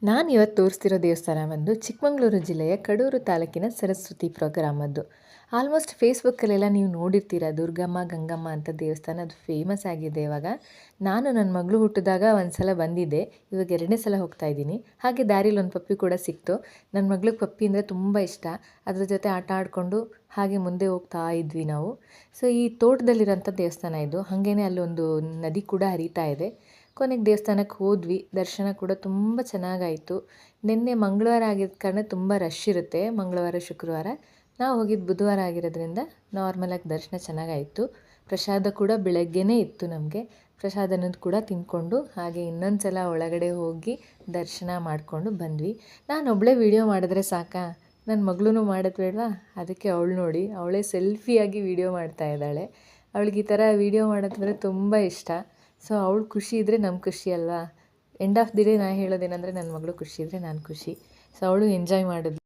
ನಾನು ಇವತ್ತು ತೋರಿಸ್ತಿರೋ ದೇವಸ್ಥಾನ ಬಂದು ಚಿಕ್ಕಮಗಳೂರು ಜಿಲ್ಲೆಯ ಕಡೂರು ತಾಲೂಕಿನ ಸರಸ್ವತಿ ಗ್ರಾಮದ್ದು. ಆಲ್ಮೋಸ್ಟ್ ಫೇಸ್ಬುಕ್ಕಲ್ಲೆಲ್ಲ ನೀವು ನೋಡಿರ್ತೀರ, ದುರ್ಗಮ್ಮ ಗಂಗಮ್ಮ ಅಂತ ದೇವಸ್ಥಾನ. ಅದು ಫೇಮಸ್ ಆಗಿದೆ ಇವಾಗ. ನಾನು ನನ್ನ ಮಗಳು ಹುಟ್ಟಿದಾಗ ಒಂದು ಸಲ ಬಂದಿದ್ದೆ, ಇವಾಗ 2ನೇ ಸಲ ಹೋಗ್ತಾ ಇದ್ದೀನಿ. ಹಾಗೆ ದಾರಿಲಿ ಒಂದು ಪಪ್ಪಿ ಕೂಡ ಸಿಕ್ತು. ನನ್ನ ಮಗಳಿಗೆ ಪಪ್ಪಿ ಅಂದರೆ ತುಂಬ ಇಷ್ಟ. ಅದ್ರ ಜೊತೆ ಆಟ ಆಡಿಕೊಂಡು ಹಾಗೆ ಮುಂದೆ ಹೋಗ್ತಾ ಇದ್ವಿ ನಾವು. ಸೊ ಈ ತೋಟದಲ್ಲಿರೋಂಥ ದೇವಸ್ಥಾನ ಇದು. ಹಾಗೇನೆ ಅಲ್ಲೊಂದು ನದಿ ಕೂಡ ಹರಿತಾ ಇದೆ. ಕೊನೆಗೆ ದೇವಸ್ಥಾನಕ್ಕೆ ಹೋದ್ವಿ. ದರ್ಶನ ಕೂಡ ತುಂಬ ಚೆನ್ನಾಗಾಯಿತು. ನಿನ್ನೆ ಮಂಗಳವಾರ ಆಗಿದ್ದ ಕಾರಣ ತುಂಬ ರಶ್ ಇರುತ್ತೆ, ಮಂಗಳವಾರ ಶುಕ್ರವಾರ. ನಾವು ಹೋಗಿದ್ದು ಬುಧವಾರ ಆಗಿರೋದ್ರಿಂದ ನಾರ್ಮಲಾಗಿ ದರ್ಶನ ಚೆನ್ನಾಗಾಯಿತು. ಪ್ರಸಾದ ಕೂಡ ಬೆಳಗ್ಗೆನೇ ಇತ್ತು ನಮಗೆ. ಪ್ರಸಾದನೂ ಕೂಡ ತಿಂದ್ಕೊಂಡು ಹಾಗೆ ಇನ್ನೊಂದು ಸಲ ಒಳಗಡೆ ಹೋಗಿ ದರ್ಶನ ಮಾಡಿಕೊಂಡು ಬಂದ್ವಿ. ನಾನು ಒಬ್ಬಳೇ ವೀಡಿಯೋ ಮಾಡಿದ್ರೆ ಸಾಕಾ, ನನ್ನ ಮಗಳೂ ಮಾಡೋದು ಬೇಡವಾ? ಅದಕ್ಕೆ ಅವಳು ನೋಡಿ, ಅವಳೇ ಸೆಲ್ಫಿಯಾಗಿ ವೀಡಿಯೋ ಮಾಡ್ತಾ ಇದ್ದಾಳೆ. ಅವಳಿಗೆ ಈ ಥರ ವೀಡಿಯೋ ಮಾಡೋದಂದರೆ ತುಂಬ ಇಷ್ಟ. ಸೊ ಅವಳು ಖುಷಿ ಇದ್ದರೆ ನಮ್ಗೆ ಖುಷಿ ಅಲ್ವಾ. ಎಂಡ್ ಆಫ್ ದಿ ಡೇ ನಾನು ಹೇಳೋದೇನೆಂದರೆ, ನನ್ನ ಮಗಳು ಖುಷಿ ಇದ್ದರೆ ನಾನು ಖುಷಿ. ಸೊ ಅವಳು ಎಂಜಾಯ್ ಮಾಡಿದ್ಲು.